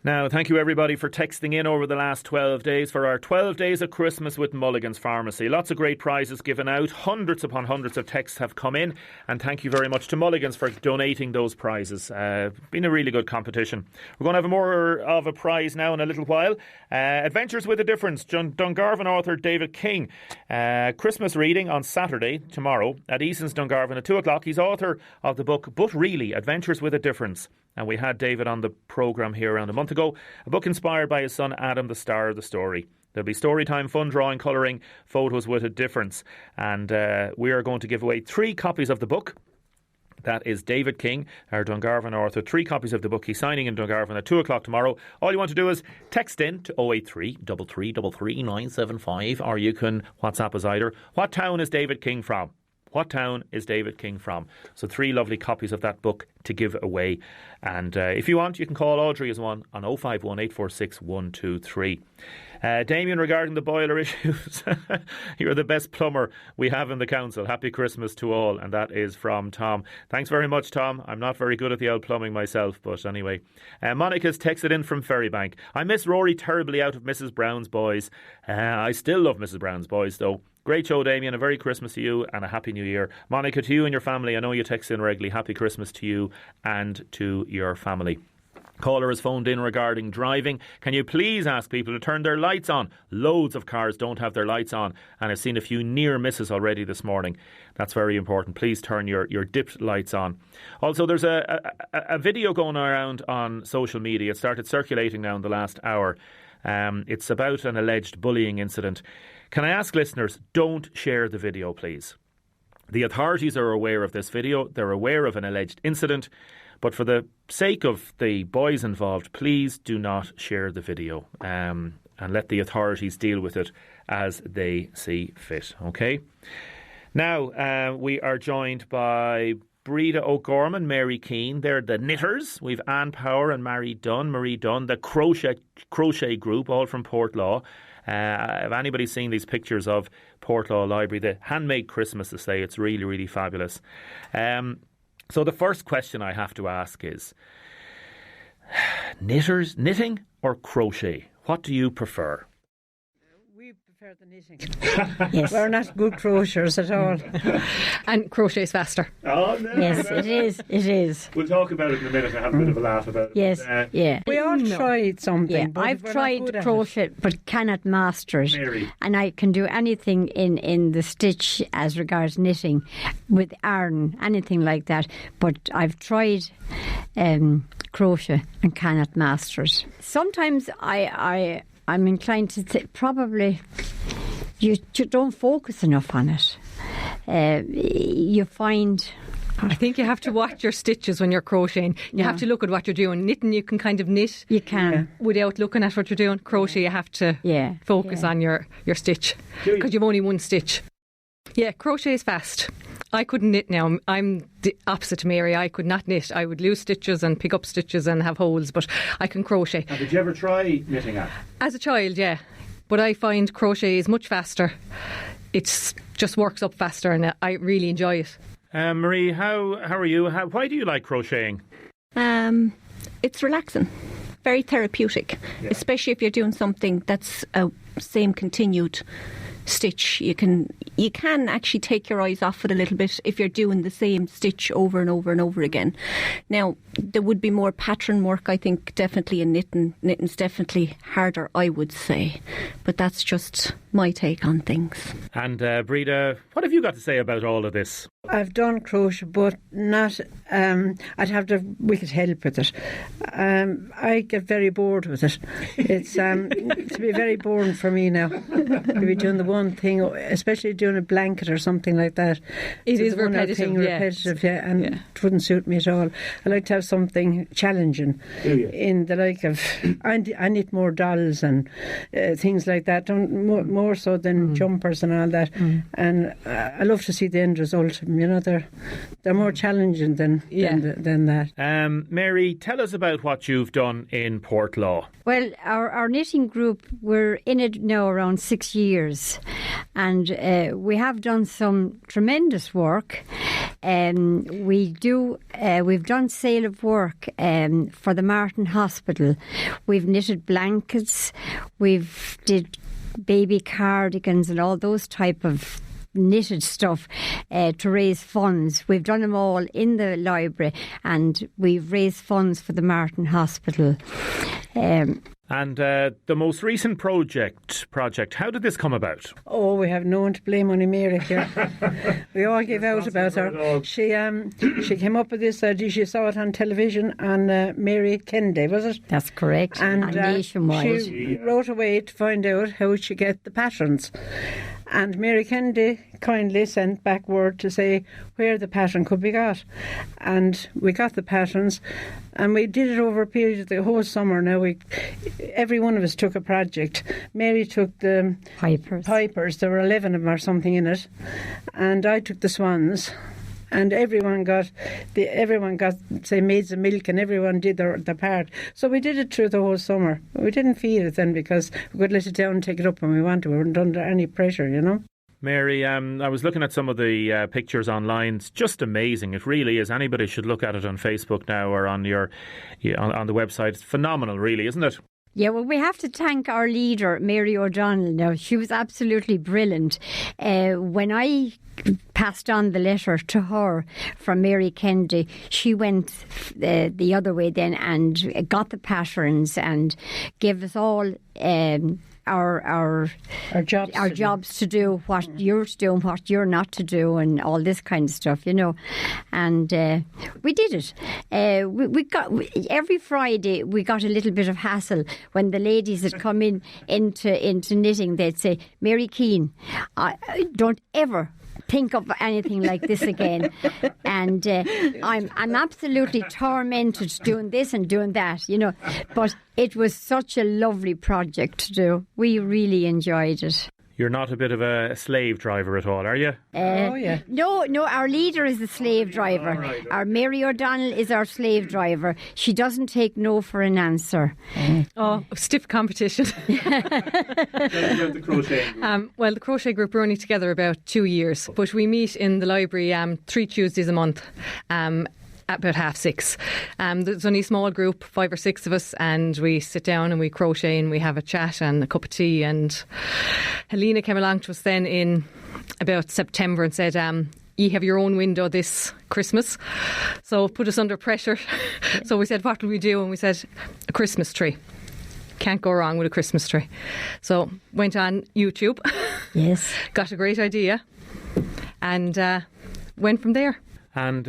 Now, thank you everybody for texting in over the last 12 days for our 12 Days of Christmas with Mulligan's Pharmacy. Lots of great prizes given out. Hundreds upon hundreds of texts have come in. And thank you very much to Mulligan's for donating those prizes. Been a really good competition. We're going to have more of a prize now in a little while. Adventures with a Difference. Dungarvan author David King. Christmas reading on Saturday, tomorrow, at Eason's Dungarvan at 2 o'clock. He's author of the book, But Really, Adventures with a Difference. And we had David on the programme here around a month ago. A book inspired by his son Adam, the star of the story. There'll be story time, fun drawing, colouring, photos with a difference. And we are going to give away 3 copies of the book. That is David King, our Dungarvan author. 3 copies of the book. He's signing in Dungarvan at 2 o'clock tomorrow. All you want to do is text in to 083 3333 975, or you can WhatsApp us either. What town is David King from? What town is David King from? So 3 lovely copies of that book to give away. And if you want, you can call Audrey as one on 051 846 123. Damien, regarding the boiler issues, you're the best plumber we have in the council. Happy Christmas to all. And that is from Tom. Thanks very much, Tom. I'm not very good at the old plumbing myself, but anyway. Monica's texted in from Ferrybank. I miss Rory terribly out of Mrs. Brown's Boys. I still love Mrs. Brown's Boys, though. Great show, Damien. A very Christmas to you and a Happy New Year. Monica, to you and your family. I know you text in regularly. Happy Christmas to you and to your family. Caller has phoned in regarding driving. Can you please ask people to turn their lights on? Loads of cars don't have their lights on, and I've seen a few near misses already this morning. That's very important. Please turn your dipped lights on. Also, there's a video going around on social media. It started circulating now in the last hour. It's about an alleged bullying incident. Can I ask listeners, don't share the video, please. The authorities are aware of this video. They're aware of an alleged incident. But for the sake of the boys involved, please do not share the video and let the authorities deal with it as they see fit. OK? Now, we are joined by Breda O'Gorman, Mary Keane. They're the knitters. We've Anne Power and Marie Dunn, the crochet group, all from Portlaw. If anybody's seen these pictures of Portlaw Library, the handmade Christmas, to say, it's really, really fabulous. So the first question I have to ask is, knitting or crochet? What do you prefer? We prefer the knitting. Yes. We're not good crocheters at all. And crochet is faster. Oh, no. Yes, it is. It is. We'll talk about it in a minute and have a bit of a laugh about it. Yes, yeah. We all tried something. Yeah, but I've we're tried not good crochet but cannot master it. Mary. And I can do anything in the stitch as regards knitting with yarn, anything like that. But I've tried crochet and cannot master it. Sometimes I'm inclined to probably you don't focus enough on it. You find... I think you have to watch your stitches when you're crocheting. You have to look at what you're doing. Knitting, you can kind of knit. You can. Without looking at what you're doing. Crochet, you have to focus on your stitch. Because you've only one stitch. Yeah, crochet is fast. I couldn't knit now. I'm the opposite to Mary. I could not knit. I would lose stitches and pick up stitches and have holes, but I can crochet. And did you ever try knitting at? As a child, yeah. But I find crochet is much faster. It just works up faster and I really enjoy it. Marie, how are you? Why do you like crocheting? It's relaxing, very therapeutic, especially if you're doing something that's a same continued stitch. You can actually take your eyes off it a little bit if you're doing the same stitch over and over and over again. Now, there would be more pattern work, I think, definitely in knitting. Knitting's definitely harder, I would say. But that's just my take on things. And Breda, what have you got to say about all of this? I've done crochet, but not. I'd have to wicked help with it. I get very bored with it. It's to be very boring for me now. To be doing the one thing, especially doing a blanket or something like that. It is repetitive, repetitive, and it wouldn't suit me at all. I like to have something challenging. In the like of, I knit more dolls and things like that. More so than jumpers and all that. And I love to see the end result. You know, they're more challenging than that. Mary, tell us about what you've done in Portlaw. Well, our knitting group, we're in it now around 6 years, and we have done some tremendous work. We've done sale of work for the Martin Hospital. We've knitted blankets. We've did baby cardigans and all those type of knitted stuff to raise funds. We've done them all in the library, and we've raised funds for the Martin Hospital. And the most recent project, how did this come about? Oh, we have no one to blame, only Mary here. We all give out about her. She came up with this idea. She saw it on television on Mary Kennedy, was it? That's correct. And nationwide. She wrote away to find out how she get the patterns. And Mary Kennedy kindly sent back word to say where the pattern could be got. And we got the patterns, and we did it over a period of the whole summer. Now, every one of us took a project. Mary took the pipers. There were 11 of them or something in it. And I took the swans. And everyone got say maids of milk, and everyone did their part. So we did it through the whole summer. We didn't feel it then because we could let it down and take it up when we want to. We weren't under any pressure, you know. Mary, I was looking at some of the pictures online. It's just amazing. It really is. Anybody should look at it on Facebook now or on the website. It's phenomenal, really, isn't it? Yeah, well, we have to thank our leader, Mary O'Donnell. Now, she was absolutely brilliant. When I passed on the letter to her from Mary Kennedy, she went the other way then and got the patterns and gave us all our jobs to do, what you're to do and what you're not to do, and all this kind of stuff, you know. And we did it. We got every Friday we got a little bit of hassle when the ladies that come into knitting. They'd say, "Mary Keane, don't ever think of anything like this again." And I'm absolutely tormented doing this and doing that, you know. But it was such a lovely project to do. We really enjoyed it. You're not a bit of a slave driver at all, are you? Oh, yeah. No, our leader is the slave driver. Right. Our Mary O'Donnell is our slave driver. She doesn't take no for an answer. Oh, stiff competition. The crochet group. Well, the crochet group, we're only together about 2 years, but we meet in the library 3 Tuesdays a month. At about 6:30. There's only a small group, 5 or 6 of us, and we sit down and we crochet and we have a chat and a cup of tea. And Helena came along to us then in about September and said, "You have your own window this Christmas." So put us under pressure. So we said, "What will we do?" And we said, "A Christmas tree. Can't go wrong with a Christmas tree." So went on YouTube. Yes. Got a great idea and went from there. And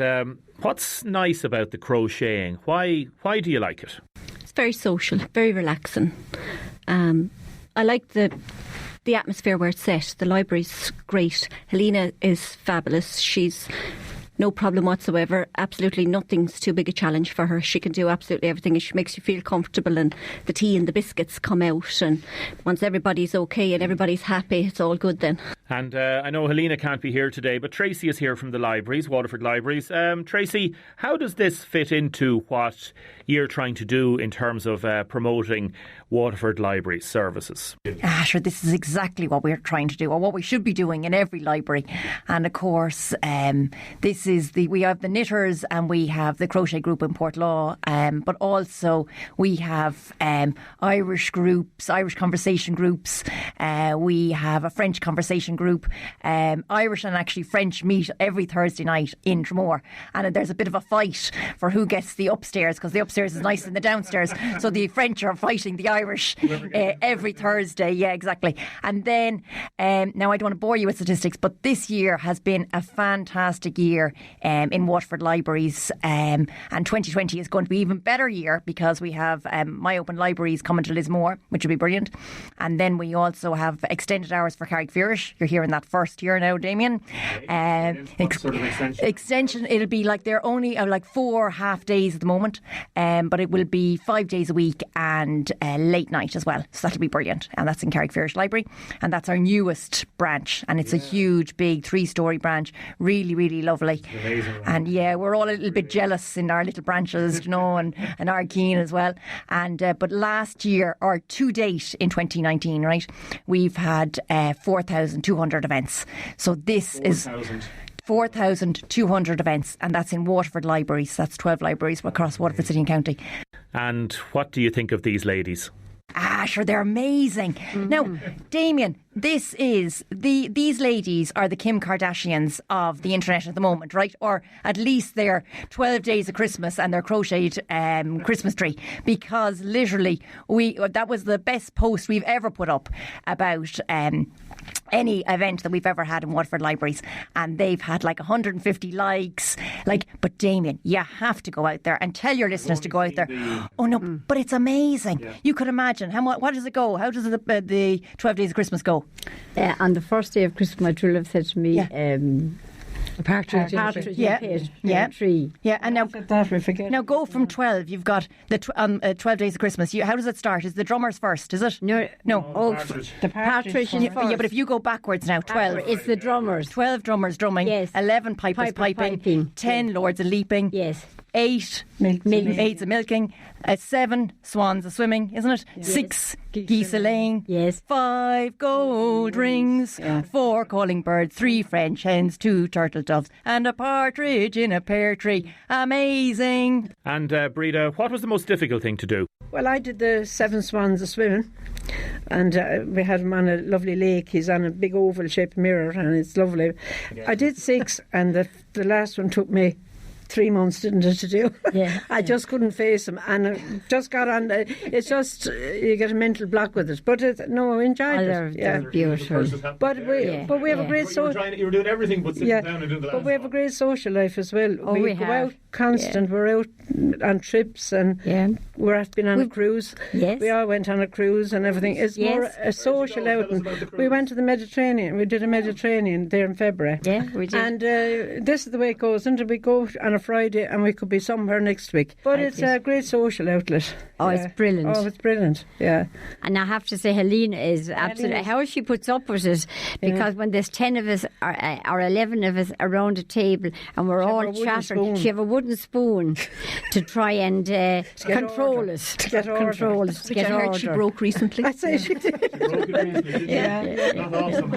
what's nice about the crocheting? Why do you like it? It's very social, very relaxing. I like the atmosphere where it's set. The library's great. Helena is fabulous. She's no problem whatsoever. Absolutely nothing's too big a challenge for her. She can do absolutely everything, and she makes you feel comfortable, and the tea and the biscuits come out, and once everybody's okay and everybody's happy, it's all good then. And I know Helena can't be here today, but Tracy is here from the libraries, Waterford Libraries. Tracy, how does this fit into what you're trying to do in terms of promoting Waterford Libraries services? Sure, this is exactly what we're trying to do, or what we should be doing in every library. And of course, we have the knitters and we have the crochet group in Portlaw, but also we have Irish groups, Irish conversation groups. We have a French conversation group. Irish and actually French meet every Thursday night in Tramore, and there's a bit of a fight for who gets the upstairs, because the upstairs is nicer than the downstairs. So the French are fighting the Irish every Thursday. Yeah, exactly. And then now I don't want to bore you with statistics, but this year has been a fantastic year in Waterford Libraries, and 2020 is going to be even better year because we have My Open Libraries coming to Lismore, which will be brilliant. And then we also have extended hours for Carrickfearish. You're here in that first year now, Damien. What sort of extension? Extension, it'll be like they're only like 4 half days at the moment, but it will be 5 days a week and late night as well. So that'll be brilliant. And that's in Carrickfearish Library. And that's our newest branch. And it's a huge, big 3-storey branch. Really, really lovely. Amazing. And yeah, we're all a little bit jealous in our little branches, you know, and Ardkeen as well. And but last year, or to date in 2019, right, we've had 4,200 events. So this 4, is 4,200 events, and that's in Waterford libraries. That's 12 libraries across Waterford City and County. And what do you think of these ladies? Sure, they're amazing. Now, Damien, these ladies are the Kim Kardashians of the internet at the moment, right? Or at least they're 12 days of Christmas and their crocheted Christmas tree, because literally that was the best post we've ever put up about any event that we've ever had in Waterford libraries, and they've had like 150 likes. But Damien, you have to go out there and tell your listeners to go out there. Oh no, but it's amazing. Yeah. You could imagine what does it go? How does the 12 days of Christmas go? On the first day of Christmas, my true love said to me, a partridge in a tree. Yeah, and now that we forget. Now go from 12. You've got the 12 days of Christmas. How does it start? Is the drummers first? Is it? No. The partridge. Yeah, but if you go backwards now, 12. It's the drummers. 12 drummers drumming. Yes. 11 pipers piping. 10 lords a leaping. Yes. 8 maids a milking. 7 swans a swimming, isn't it? Yes. 6 geese a laying. Yes. 5 gold rings. 4 calling birds. 3 French hens. 2 turtle doves, and a partridge in a pear tree. Amazing. And Breda, what was the most difficult thing to do? Well, I did the 7 swans a swimming, and we had him on a lovely lake. He's on a big oval shaped mirror, and it's lovely. I did 6, and the last one took me 3 months, didn't it, to do? Yeah. I just couldn't face him, and I just got on. It's just you get a mental block with it, but I enjoyed it. They're beautiful. But we have a great social. You were doing everything but sitting down and doing the last. But we have a great social life as well. We go have. out constant. We're out on trips, and we've been on a cruise. Yes. We all went on a cruise and everything. It's more a social outing. We went to the Mediterranean. We did a Mediterranean there in February. Yeah, we did. And this is the way it goes. And we go on a Friday and we could be somewhere next week. But it's a great social outlet. It's brilliant. Oh, it's brilliant, yeah. And I have to say, Helena is absolutely... How she puts up with it, because when there's 10 of us or 11 of us around a table and we're all chattering, she have a wooden spoon to try and control us. To get order. Which I heard she broke recently. I'd say she did. Not awesome,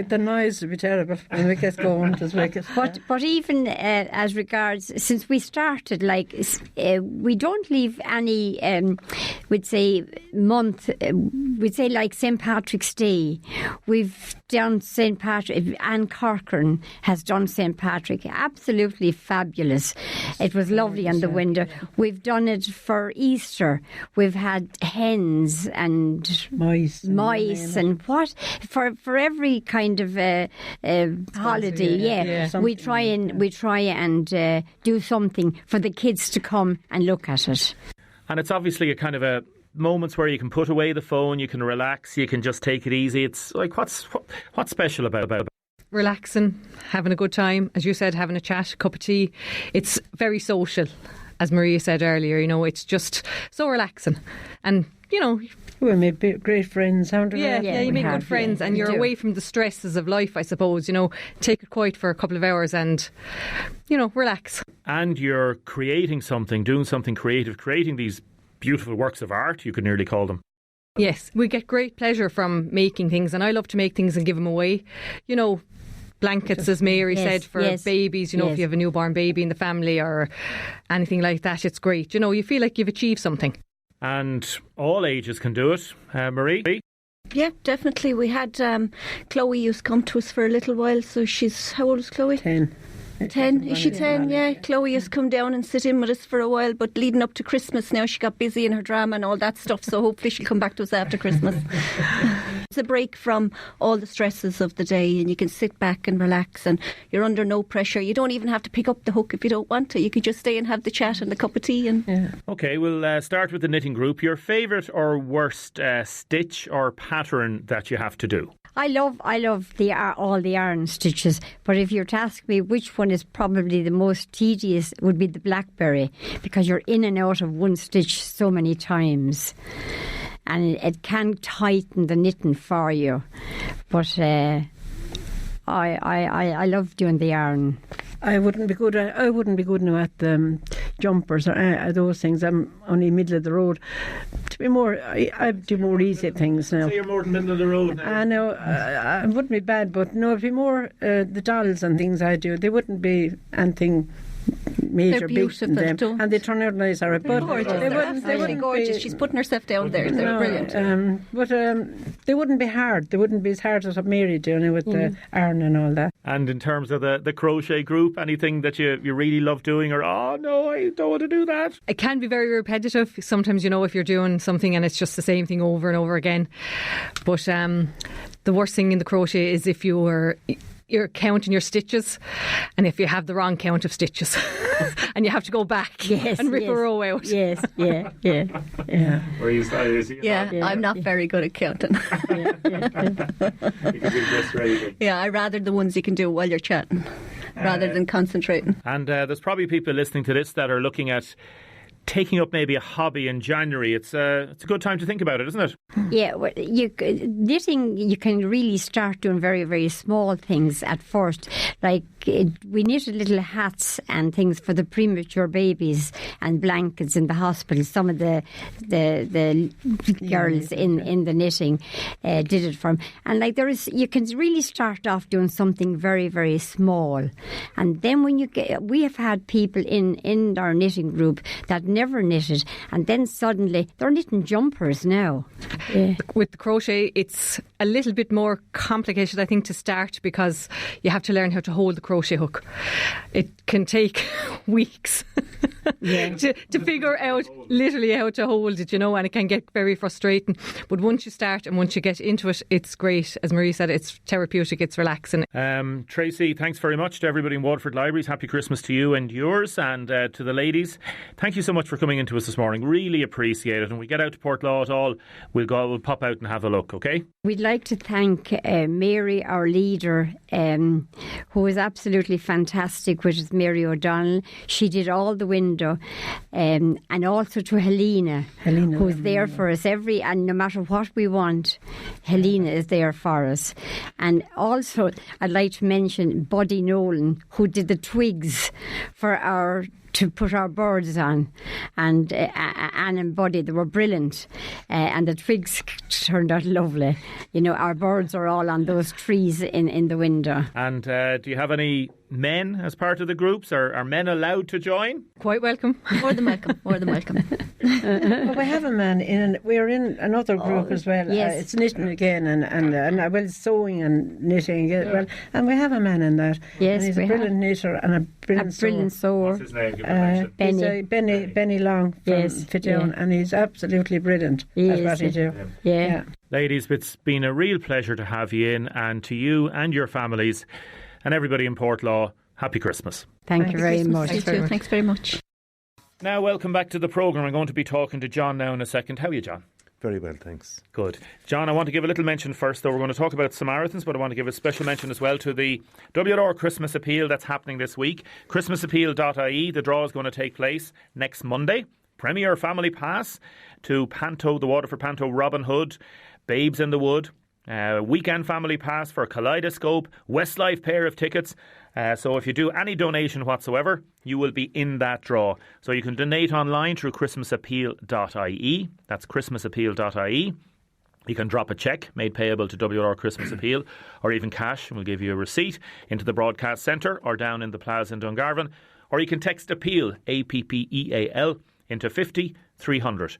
the noise would be terrible when we get going. But even as regards, since we started, we don't leave any, we'd say, month, we'd say like St. Patrick's Day. We've done St. Patrick, Anne Corcoran has done St. Patrick, absolutely fabulous. It was lovely on the window. We've done it for Easter. We've had hens and mice and what for every kind of holiday. We try and do something for the kids to come and look at it. And it's obviously a kind of a moments where you can put away the phone, you can relax, you can just take it easy. It's like what's special about it? Relaxing, having a good time, as you said, having a chat, a cup of tea. It's very social, as Maria said earlier. It's just so relaxing, and we made great friends, haven't we? Yeah, you make good friends, and you're away from the stresses of life, I suppose. Take it quiet for a couple of hours and relax. And you're creating something, doing something creative, creating these beautiful works of art, you could nearly call them. Yes, we get great pleasure from making things, and I love to make things and give them away. Blankets, as Mary said, for babies, if you have a newborn baby in the family or anything like that, it's great. You feel like you've achieved something. And all ages can do it. Marie? Yeah, definitely. We had Chloe used to come to us for a little while, so how old is Chloe? 10. 10? Is she 10? Yeah. Chloe has come down and sit in with us for a while, but leading up to Christmas now, she got busy in her drama and all that stuff, so hopefully she'll come back to us after Christmas. It's a break from all the stresses of the day, and you can sit back and relax, and you're under no pressure. You don't even have to pick up the hook if you don't want to. You could just stay and have the chat and a cup of tea. OK, we'll start with the knitting group. Your favourite or worst stitch or pattern that you have to do? I love all the yarn stitches, but if you're to ask me which one is probably the most tedious, it would be the blackberry, because you're in and out of one stitch so many times, and it can tighten the knitting for you. But I love doing the yarn. I wouldn't be good now at jumpers or those things. I'm only middle of the road. To be more, I do more easy things now. So you're more than middle of the road now? I know, I wouldn't be bad, but no, it'd be more the dolls and things I do. They wouldn't be anything major big in them, and they turn out nice. But they wouldn't gorgeous. She's putting herself down there. They're brilliant. But they wouldn't be hard. They wouldn't be as hard as what Mary doing with the iron and all that. And in terms of the crochet group, anything that you really love doing, or oh no, I don't want to do that? It can be very repetitive. Sometimes, if you're doing something and it's just the same thing over and over again. But the worst thing in the crochet is if you're counting your stitches, and if you have the wrong count of stitches and you have to go back and rip a row out. Yeah. I'm not very good at counting. I rather the ones you can do while you're chatting rather than concentrating. And there's probably people listening to this that are looking at taking up maybe a hobby in January. It's a good time to think about it, isn't it? Yeah, well, knitting, you can really start doing very, very small things at first. Like we knitted little hats and things for the premature babies and blankets in the hospital. Some of the girls in the knitting did it for them. And you can really start off doing something very, very small. And then when we have had people in our knitting group that never knitted, and then suddenly they're knitting jumpers now. Yeah. With the crochet, it's a little bit more complicated, I think, to start, because you have to learn how to hold the crochet hook. It can take weeks to figure out literally how to hold it, and it can get very frustrating. But once you start and once you get into it, it's great. As Marie said, it's therapeutic, it's relaxing. Tracy, thanks very much to everybody in Waterford Libraries. Happy Christmas to you and yours, and to the ladies. Thank you so much for coming into us this morning. Really appreciate it. And we get out to Portlaw at all, we'll pop out and have a look, okay? We'd like to thank Mary, our leader, who was absolutely fantastic, which is Mary O'Donnell. She did all the window, and also to Helena, who's there for us and no matter what we want, Helena is there for us. And also I'd like to mention Buddy Nolan, who did the twigs to put our birds on, and Anne and Buddy, they were brilliant, and the twigs turned out lovely. Our birds are all on those trees in the window. And do you have any men as part of the groups? Are men allowed to join? Quite welcome. More than welcome. Well, we have a man we're in another group as well. Yes. It's knitting again and sewing and knitting again. Well, and we have a man in that. Yes, and he's a brilliant knitter and a brilliant sewer. What's his name? Benny Long from Fittown, and he's absolutely brilliant at what he do. Yeah. Ladies, it's been a real pleasure to have you in, and to you and your families and everybody in Portlaw, happy Christmas. Thank you very much. Thanks very much. Now, welcome back to the programme. I'm going to be talking to John now in a second. How are you, John? Very well, thanks. Good. John, I want to give a little mention first, though. We're going to talk about Samaritans, but I want to give a special mention as well to the WLR Christmas Appeal that's happening this week. Christmasappeal.ie. The draw is going to take place next Monday. Premier Family Pass to Panto, the Waterford Panto Robin Hood, Babes in the Wood. Weekend Family Pass for Kaleidoscope, Westlife pair of tickets. So if you do any donation whatsoever, you will be in that draw. So you can donate online through christmasappeal.ie. That's christmasappeal.ie. You can drop a cheque made payable to WR Christmas Appeal, or even cash, and we'll give you a receipt, into the broadcast centre or down in the plaza in Dungarvan. Or you can text APPEAL, APPEAL, into 50 300.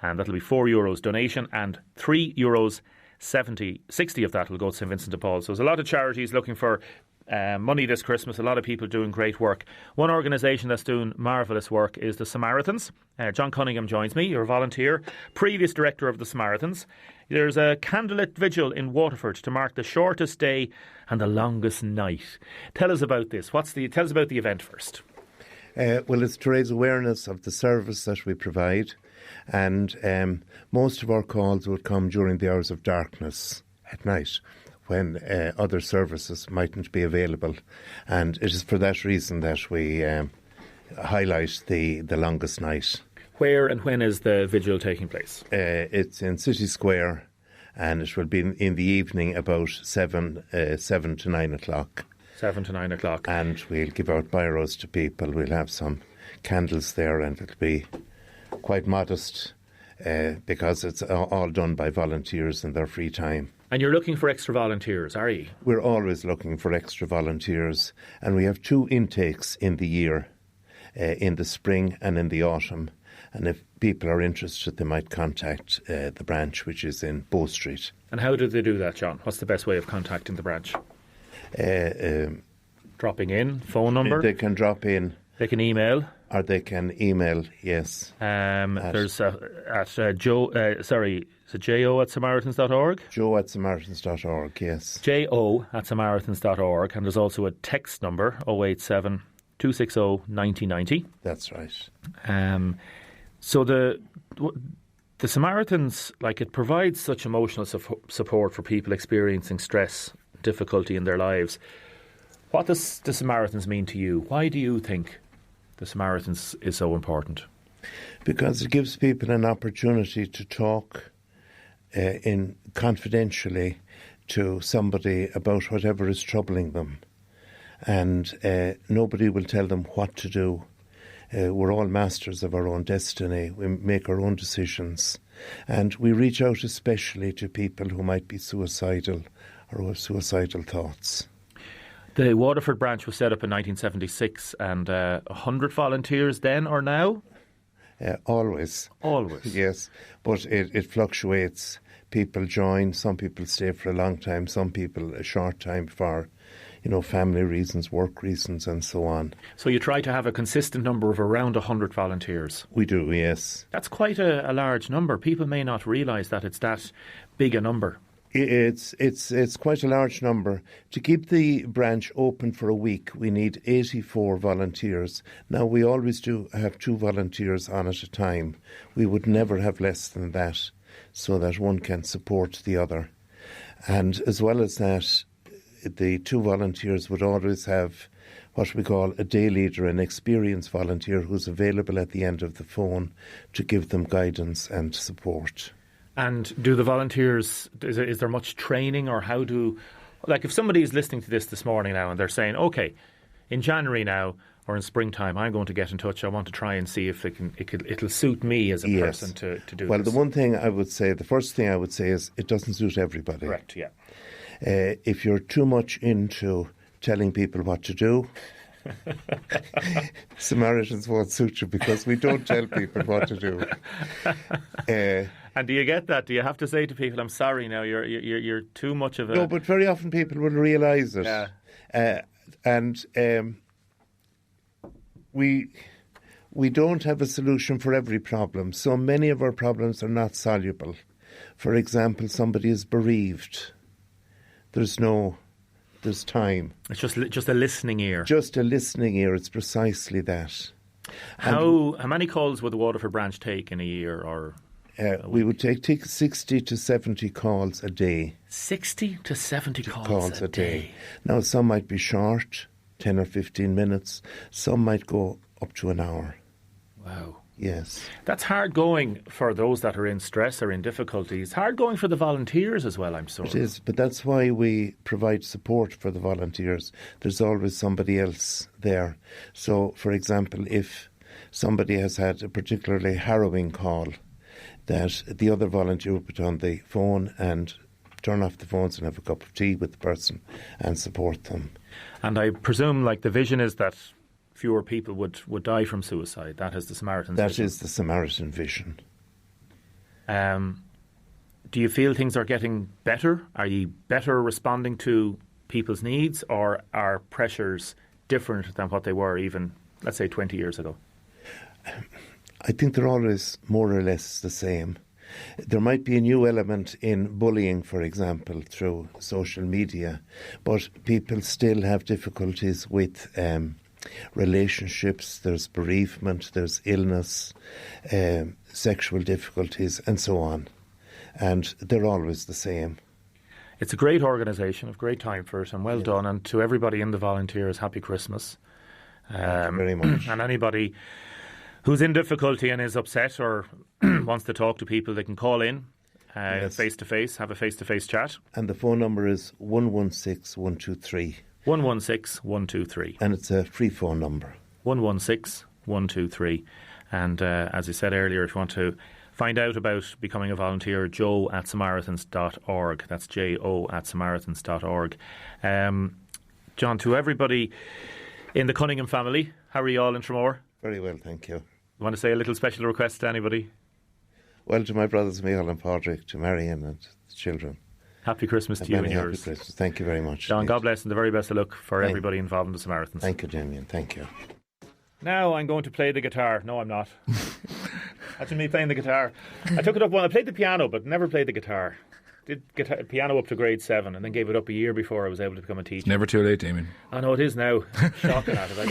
And that'll be €4 donation, and €3 60 of that will go to St Vincent de Paul. So there's a lot of charities looking for money this Christmas. A lot of people doing great work. One organisation that's doing marvellous work is the Samaritans. John Cunningham joins me. You're a volunteer, previous director of the Samaritans. There's a candlelit vigil in Waterford to mark the shortest day and the longest night. Tell us about this. Tell us about the event first. Well, it's to raise awareness of the service that we provide, and most of our calls would come during the hours of darkness at night, when other services mightn't be available, and it is for that reason that we highlight the longest night. Where and when is the vigil taking place? It's in City Square, and it will be in the evening about 7 to 9 o'clock. 7 to 9 o'clock. And we'll give out biros to people. We'll have some candles there, and it'll be quite modest because it's all done by volunteers in their free time. And you're looking for extra volunteers, are you? We're always looking for extra volunteers, and we have 2 intakes in the year, in the spring and in the autumn. And if people are interested, they might contact the branch, which is in Bow Street. And how do they do that, John? What's the best way of contacting the branch? Dropping in, phone number? They can drop in. They can email? Or they can email, yes. There's Joe, is it jo@samaritans.org? joe@samaritans.org, yes. jo@samaritans.org. And there's also a text number, 087 260 9090. That's right. So the Samaritans, it provides such emotional support for people experiencing stress, difficulty in their lives. What does the Samaritans mean to you? Why do you think the Samaritans is so important? Because it gives people an opportunity to talk confidentially to somebody about whatever is troubling them. And nobody will tell them what to do. We're all masters of our own destiny. We make our own decisions. And we reach out especially to people who might be suicidal or who have suicidal thoughts. The Waterford branch was set up in 1976, and 100 volunteers then or now? Always. Always? Yes, but it fluctuates. People join, some people stay for a long time, some people a short time for, family reasons, work reasons and so on. So you try to have a consistent number of around 100 volunteers? We do, yes. That's quite a large number. People may not realise that it's that big a number. It's quite a large number. To keep the branch open for a week, we need 84 volunteers. Now, we always do have 2 volunteers on at a time. We would never have less than that, so that one can support the other. And as well as that, the 2 volunteers would always have what we call a day leader, an experienced volunteer who's available at the end of the phone to give them guidance and support. And do the volunteers, is there much training, or how do, if somebody is listening to this morning now and they're saying, OK, in January now or in springtime, I'm going to get in touch, I want to try and see if it'll suit me as a person to do this. Well, the first thing I would say is it doesn't suit everybody. Correct, yeah. If you're too much into telling people what to do, Samaritans won't suit you, because we don't tell people what to do. And do you get that? Do you have to say to people, I'm sorry now, you're too much of a... No, but very often people will realise it. Yeah. We don't have a solution for every problem. So many of our problems are not soluble. For example, somebody is bereaved. There's time. It's just a listening ear. Just a listening ear. It's precisely that. How many calls would the Waterford branch take in a year? Or we would take 60 to 70 calls a day. 60 to 70 calls a day. Now, some might be short, 10 or 15 minutes. Some might go up to an hour. Wow. Yes. That's hard going for those that are in stress or in difficulties. Hard going for the volunteers as well, I'm sorry. It is, but that's why we provide support for the volunteers. There's always somebody else there. So, for example, if somebody has had a particularly harrowing call, that the other volunteer would put on the phone and turn off the phones and have a cup of tea with the person and support them. And I presume, the vision is that fewer people would die from suicide. That is the Samaritan's vision. That is the Samaritan vision. Do you feel things are getting better? Are you better responding to people's needs, or are pressures different than what they were even, let's say, 20 years ago? I think they're always more or less the same. There might be a new element in bullying, for example, through social media, but people still have difficulties with relationships. There's bereavement, there's illness, sexual difficulties and so on. And they're always the same. It's a great organisation, a great time for it, and well done. And to everybody in the volunteers, happy Christmas. Thank you very much. And anybody who's in difficulty and is upset or wants to talk to people, they can call in face-to-face, have a face-to-face chat. And the phone number is 116 123. 116 123. And it's a free phone number. 116 123. And as I said earlier, if you want to find out about becoming a volunteer, joe@samaritans.org. That's jo@samaritans.org. John, to everybody in the Cunningham family, how are you all in Tramore? Very well, thank you. You want to say a little special request to anybody? Well, to my brothers Michael and Padraig, to Marion and the children. Happy Christmas to you and yours. Happy Christmas. Thank you very much. John, God bless and the very best of luck for everybody involved in the Samaritans. Thank you, Damien. Thank you. Now I'm going to play the guitar. No, I'm not. Imagine me playing the guitar. I took it up I played the piano, but never played the guitar. Did piano up to grade 7 and then gave it up a year before I was able to become a teacher. Never too late, Damien. I know it is now. Shocking at it. I'm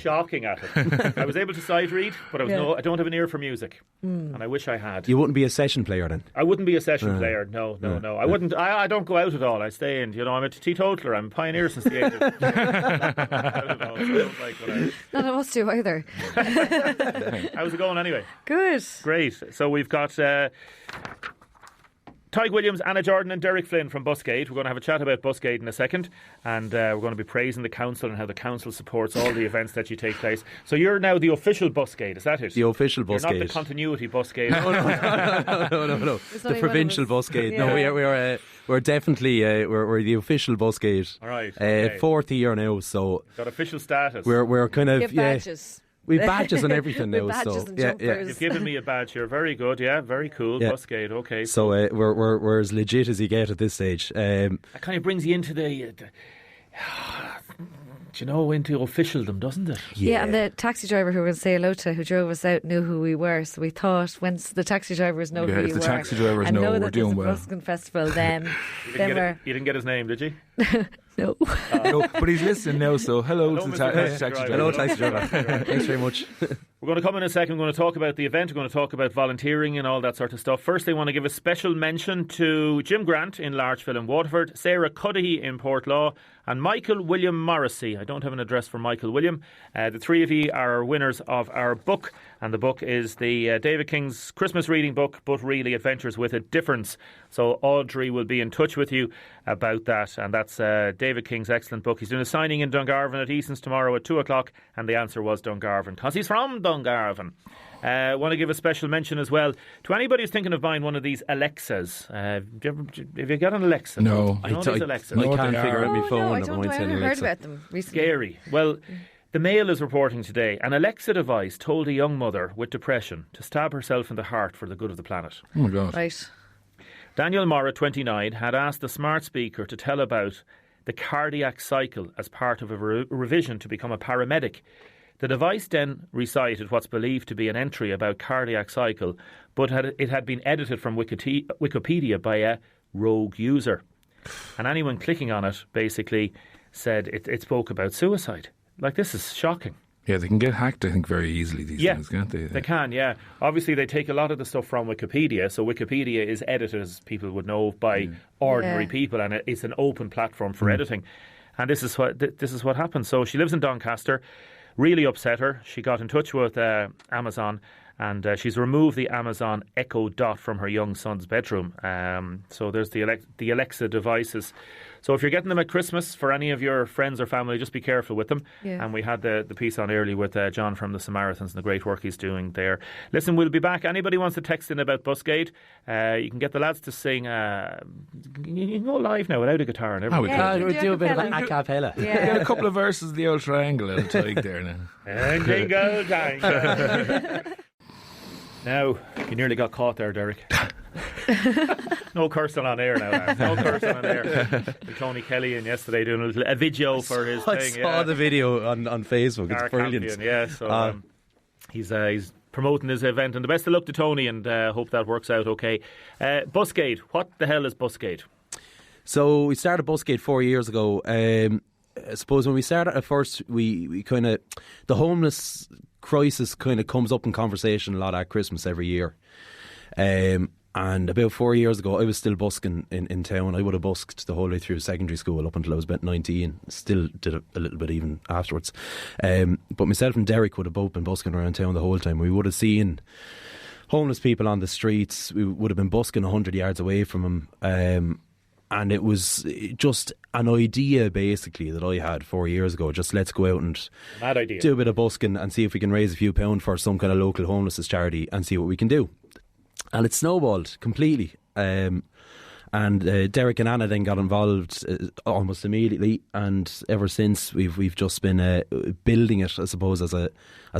shocking at it. I was able to sight read, but I don't have an ear for music, and I wish I had. You wouldn't be a session player then? I wouldn't be a session player. No. I wouldn't. I don't go out at all. I stay in. I'm a teetotaler. I'm a pioneer since the age of. I don't know. So I don't like what None of us do either. How's it going anyway? Good. Great. So we've got Tyke Williams, Anna Jordan and Derek Flynn from Buskaid. We're going to have a chat about Buskaid in a second, and we're going to be praising the council and how the council supports all the events that you take place. So you're now the official Buskaid, is that it? The official Buskaid. You're not the continuity Buskaid. No. The provincial Buskaid. Yeah. No, we're definitely we're the official Buskaid. All right. Okay. 4th year now, so got official status. We're kind of badges. We've badges and everything now, badges so and yeah. You've given me a badge here. Very good, very cool. Yeah. Buskaid, okay. So we're as legit as you get at this stage. That kind of brings you into into officialdom, doesn't it? Yeah, and the taxi driver who we were going to say hello to, who drove us out, knew who we were. So we thought, once the taxi drivers know who we were, if the taxi drivers know that we're doing well. Buskin Festival, then you didn't get his name, did you? No. No, but he's listening now, so hello to the taxi driver. Hello, taxi driver. Thanks very much. We're going to come in a second. We're going to talk about the event. We're going to talk about volunteering and all that sort of stuff. First, I want to give a special mention to Jim Grant in Larchville and Waterford, Sarah Cuddihy in Portlaw, and Michael William Morrissey. I don't have an address for Michael William. The three of you are winners of our book, and the book is the David King's Christmas reading book, But Really Adventures with a Difference. So Audrey will be in touch with you about that, and that's David King's excellent book. He's doing a signing in Dungarvan at Eason's tomorrow at 2 o'clock, and the answer was Dungarvan, because he's from Dungarvan. I want to give a special mention as well to anybody who's thinking of buying one of these Alexas. Have you got an Alexa? No. I know these Alexas. I can't figure out my phone. I haven't heard about them recently. Scary. Well, the Mail is reporting today an Alexa device told a young mother with depression to stab herself in the heart for the good of the planet. Oh my God. Right. Daniel Morra, 29, had asked the smart speaker to tell about the cardiac cycle as part of a revision to become a paramedic. The device then recited what's believed to be an entry about cardiac cycle, but it had been edited from Wikipedia by a rogue user. And anyone clicking on it basically said it spoke about suicide. Like, this is shocking. Yeah, they can get hacked, I think, very easily these days, can't they? They can, yeah. Obviously, they take a lot of the stuff from Wikipedia, so Wikipedia is edited, as people would know, by ordinary people, and it's an open platform for editing. And this is what happened. So she lives in Doncaster. Really upset her. She got in touch with Amazon, and she's removed the Amazon Echo Dot from her young son's bedroom. So there's the Alexa devices. So if you're getting them at Christmas for any of your friends or family, just be careful with them. Yeah. And we had the piece on early with John from the Samaritans and the great work he's doing there. Listen, we'll be back. Anybody wants to text in about Buskaid, you can get the lads to sing. You can go live now without a guitar and everything. We'll do a bit of a cappella. Yeah. Get a couple of verses of the old triangle out Tyke there now. And jingle jangle. Now, you nearly got caught there, Derek. No cursing on air now, lads. No cursing on air. Tony Kelly in yesterday doing a vigil for his thing. I saw the video on Facebook. It's brilliant. Campion, yeah, so he's promoting his event, and the best of luck to Tony, and hope that works out okay. Buskaid, what the hell is Buskaid? So we started Buskaid 4 years ago. I suppose when we started at first, we kind of, the homeless crisis kind of comes up in conversation a lot at Christmas every year. And about 4 years ago, I was still busking in town. I would have busked the whole way through secondary school up until I was about 19. Still did a little bit even afterwards. But myself and Derek would have both been busking around town the whole time. We would have seen homeless people on the streets. We would have been busking 100 yards away from them. And it was just an idea, basically, that I had 4 years ago. Just let's go out and Mad idea. do a bit of busking and see if we can raise a few pounds for some kind of local homelessness charity and see what we can do. And it snowballed completely. And Derek and Anna then got involved almost immediately, and ever since we've just been building it, I suppose, as a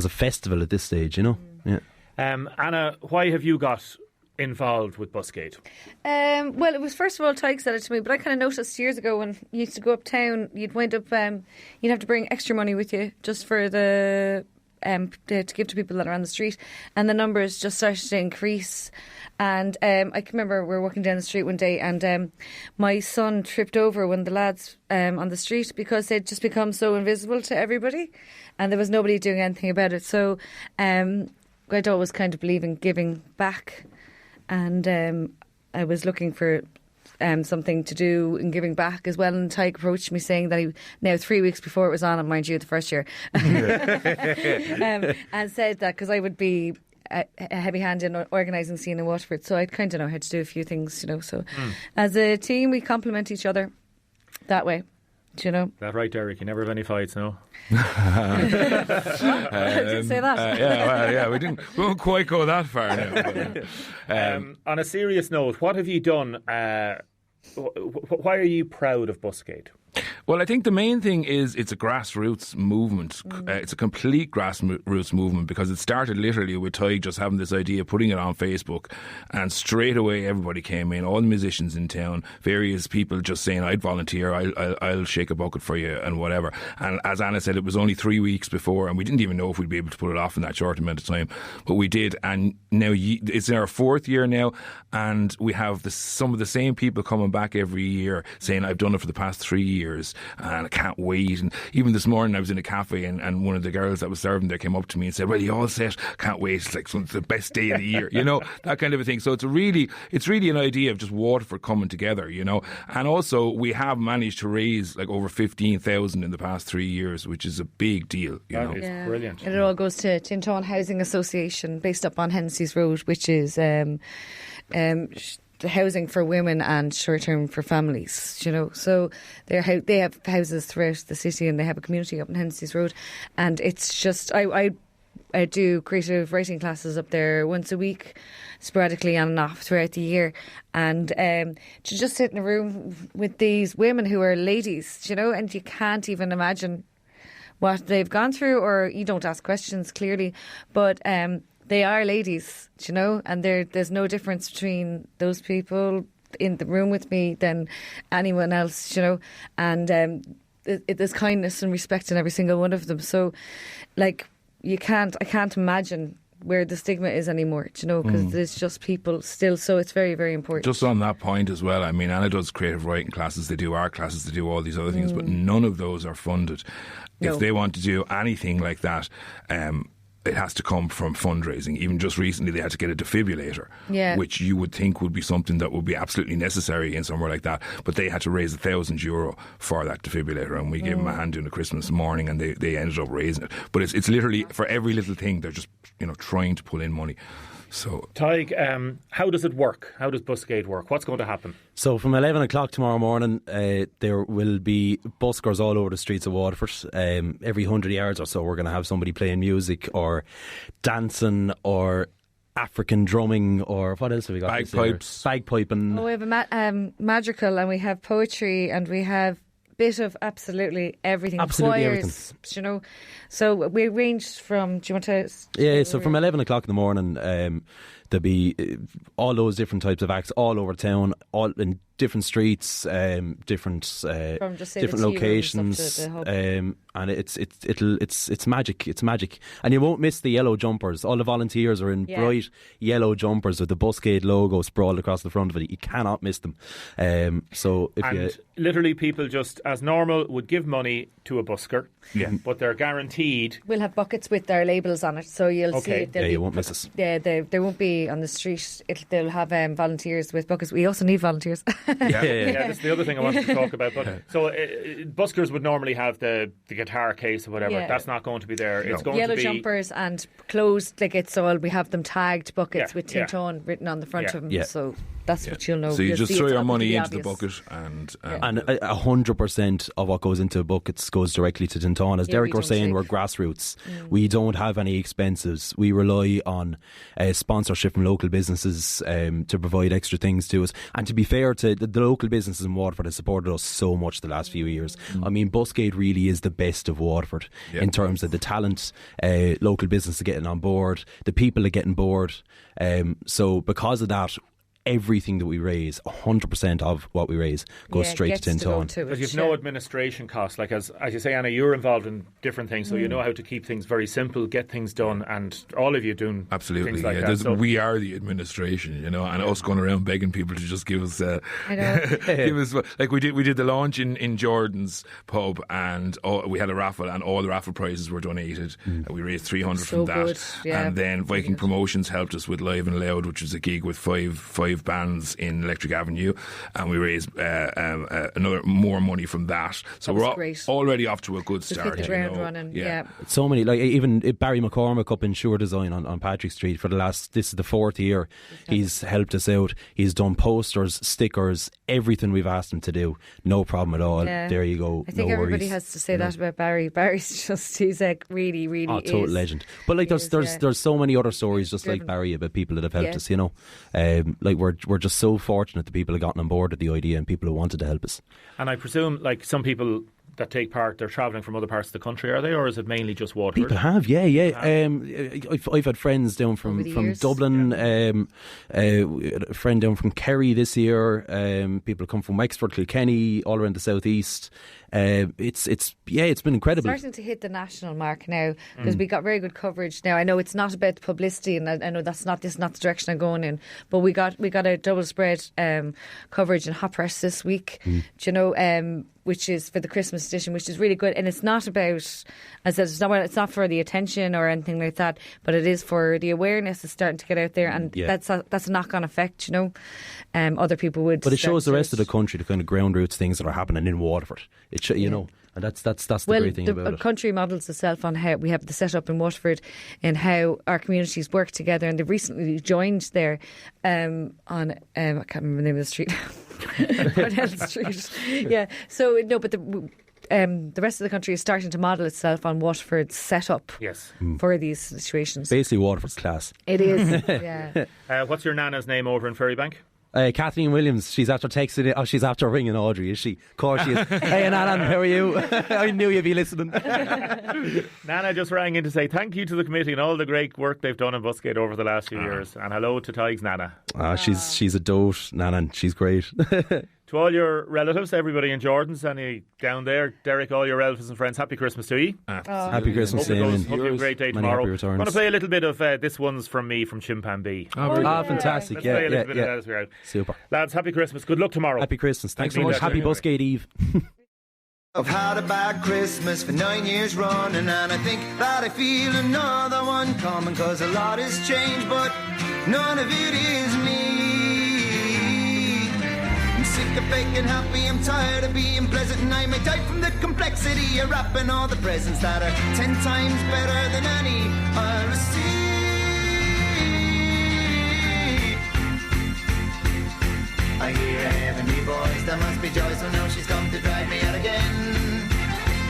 festival at this stage, you know. Yeah. Anna, why have you got involved with Buskaid? Well, it was first of all Tyke said it to me, but I kind of noticed years ago when you used to go uptown, you'd wind up you'd have to bring extra money with you just for the to give to people that are on the street, and the numbers just started to increase. And I can remember we were walking down the street one day, and my son tripped over one of the lads on the street because they'd just become so invisible to everybody, and there was nobody doing anything about it. So I'd always kind of believe in giving back, and I was looking for something to do in giving back as well. And Tyke approached me saying that he, now 3 weeks before it was on, and mind you, the first year, and said that because I would be a heavy hand in organising scene in Waterford, so I'd kind of know how to do a few things, you know. So as a team, we complement each other that way. Do you know? Is that right, Derek? You never have any fights, no? I didn't say that. We won't quite go that far now. On a serious note, what have you done? Why are you proud of Buskaid? Well, I think the main thing is it's a grassroots movement. It's a complete grassroots movement because it started literally with Ty just having this idea, putting it on Facebook, and straight away everybody came in, all the musicians in town, various people just saying, I'd volunteer, I'll shake a bucket for you and whatever. And as Anna said, it was only 3 weeks before, and we didn't even know if we'd be able to put it off in that short amount of time, but we did. And now it's in our 4th year now, and we have some of the same people coming back every year saying, I've done it for the past 3 years and I can't wait. And even this morning I was in a cafe, and one of the girls that was serving there came up to me and said, well, you all set, can't wait, it's like the best day of the year, you know, that kind of a thing. So it's really an idea of just Waterford coming together, you know. And also we have managed to raise like over 15,000 in the past 3 years, which is a big deal, you know. That is brilliant. And it all goes to Tintone Housing Association, based up on Hennessy's Road, which is the housing for women and short term for families, you know. So they have houses throughout the city, and they have a community up in Hennessy's Road. And it's just I do creative writing classes up there once a week, sporadically on and off throughout the year. And to just sit in a room with these women who are ladies, you know, and you can't even imagine what they've gone through, or you don't ask questions clearly, but they are ladies, you know, and there's no difference between those people in the room with me than anyone else, you know. And there's kindness and respect in every single one of them. So, like, I can't imagine where the stigma is anymore, you know, because there's just people still. So it's very, very important. Just on that point as well, I mean, Anna does creative writing classes, they do art classes, they do all these other things, but none of those are funded. No. If they want to do anything like that, it has to come from fundraising. Even just recently they had to get a defibrillator, which you would think would be something that would be absolutely necessary in somewhere like that, but they had to raise €1,000 for that defibrillator, and we gave them a hand doing a Christmas morning, and they ended up raising it. But it's literally for every little thing they're just, you know, trying to pull in money. So, Tyke, how does it work? How does Buskaid work? What's going to happen? So from 11 o'clock tomorrow morning, there will be buskers all over the streets of Waterford. Every 100 yards or so we're going to have somebody playing music or dancing or African drumming, or what else have we got? Bagpipes. Bagpiping. Oh, we have a magical, and we have poetry, and we have bit of absolutely everything. Absolutely choirs, everything. You know. So we ranged from, do you want to... Yeah, so from 11 o'clock in the morning, there'll be all those different types of acts all over town, all in different streets, different locations, and it's magic. It's magic, and you won't miss the yellow jumpers. All the volunteers are in bright yellow jumpers with the Buskaid logo sprawled across the front of it. You cannot miss them. Literally, people just as normal would give money to a busker, but they're guaranteed. We'll have buckets with their labels on it, so you'll see it. You won't miss us. Yeah, they won't be on the street. They'll have volunteers with buckets. We also need volunteers. That's the other thing I wanted to talk about. But so buskers would normally have the guitar case or whatever. That's not going to be there. It's going yellow to be jumpers and clothes. Like it's all. We have them tagged buckets with Tintone written on the front of them. Yeah. So that's what you'll know. So you You'll just see throw it's your obviously money into the obvious. bucket And 100% of what goes into buckets goes directly to Tintán. As Derek we was don't saying, take- we're grassroots. We don't have any expenses. We rely on sponsorship from local businesses to provide extra things to us. And to be fair to the local businesses in Waterford have supported us so much the last few years. I mean, Buskaid really is the best of Waterford in terms of the talent, local businesses getting on board, the people are getting bored. So because of that, everything that we raise, 100% of what we raise goes straight to Tintán. Because you've no administration costs. Like as you say, Anna, you're involved in different things, so you know how to keep things very simple, get things done, and all of you doing Absolutely, things like yeah. that. So We are the administration, and us going around begging people to just give us, I know. give us like we did the launch in Jordan's pub, and we had a raffle, and all the raffle prizes were donated. And we raised 300 So from that, good, yeah. and then Viking Promotions helped us with Live and Loud, which was a gig with five bands in Electric Avenue, and we raised another more money from that. So That was we're great. already off to a good Just start. hit the ground running. Yeah. So many, like even Barry McCormick up in Sure Design on Patrick Street for this is the 4th year he's helped us out. He's done posters, stickers, everything we've asked him to do. No problem at all. Yeah. There you go. I think no everybody worries. has to say that about Barry. Barry's he's like really, really total legend. But like there's so many other stories just like Barry about people that have helped us, like we're just so fortunate that people have gotten on board with the idea and people who wanted to help us. And I presume, like some people that take part, they're travelling from other parts of the country, are they, or is it mainly just Waterford? People have, I've had friends down from Dublin, a friend down from Kerry this year. People come from Wexford, Kilkenny, all around the southeast. It's been incredible. Starting to hit the national mark now because we got very good coverage. Now I know it's not about publicity, and I know this is not the direction I'm going in. But we got a double spread coverage in Hot Press this week. Do you know? Which is for the Christmas edition, which is really good. And it's not about, as I said, it's not for the attention or anything like that, but it is for the awareness is starting to get out there, and that's a knock-on effect, Other people would. But it shows the rest of the country the kind of ground roots things that are happening in Waterford. And that's the great thing about it. The country models itself on how we have the setup in Waterford and how our communities work together, and they've recently joined there on I can't remember the name of the street. Parnell Street. Yeah. So no, but the rest of the country is starting to model itself on Waterford's setup for these situations. Basically, Waterford's class. It is. Yeah. What's your nana's name over in Ferrybank? Kathleen Williams. She's after texting it. Oh, she's after ringing Audrey, is she? Of course she is. Hey, Nana, how are you? I knew you'd be listening. Nana just rang in to say thank you to the committee and all the great work they've done in Buskaid over the last few years. And hello to Tig's Nana. She's a dote, Nana, and she's great. To all your relatives, everybody in Jordan's, any down there, Derek, all your relatives and friends, happy Christmas to you. Happy Christmas, Hope you have a great day tomorrow. I'm going to play a little bit of This One's From Me from Chimpanzee. Fantastic. Let's play a little bit of that as we're out. Super. Lads, happy Christmas. Good luck tomorrow. Happy Christmas. Thanks so much. Happy Buskaid Eve. I've had a bad Christmas for 9 years running, and I think that I feel another one coming, cause a lot has changed, but none of it is me. I'm sick of faking happy, I'm tired of being pleasant, and I may die from the complexity of wrapping all the presents that are 10 times better than any I'll receive. I hear a heavenly voice, there must be joy, so now she's come to drive me out again.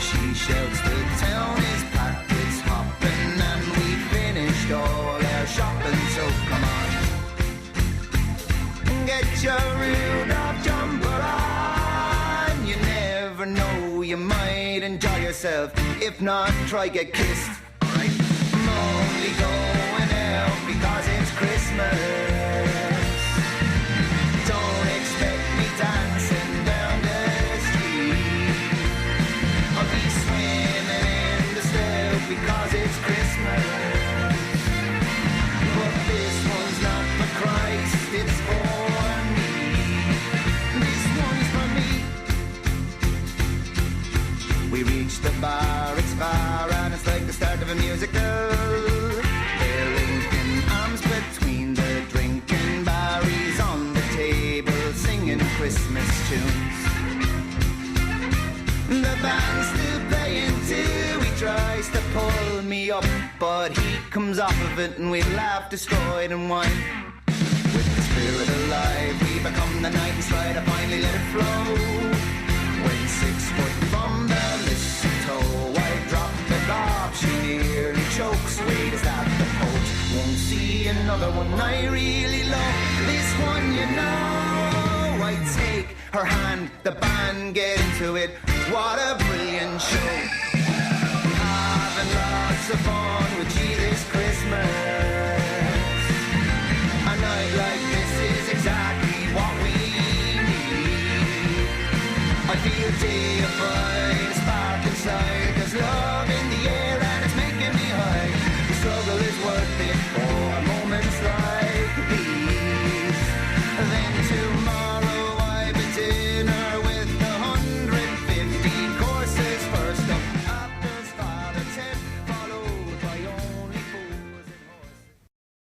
She shouts, the town is packed, it's hopping, and we finished all our shopping, so come on. Get your Rudolph jumper on, you never know, you might enjoy yourself, if not, try get kissed. I'm only going out because it's Christmas. Because it's Christmas, but this one's not for Christ, it's for me. This one's for me. We reached the bar, it's far, and it's like the start of a musical. They're linking arms between the drinking Barry's on the table, singing Christmas tunes. The band's still playing too. He tries to pull me up, but he comes off of it and we laugh, destroyed and whine. With the spirit spirit alive. We become the night and try to finally let it flow. When 6 foot from the mistletoe, I drop the gob, she nearly chokes. Wait, is that the post? Won't see another one I really love. This one, you know, I take her hand, the band get into it. What a brilliant show. Having lots of fun with Jesus Christmas.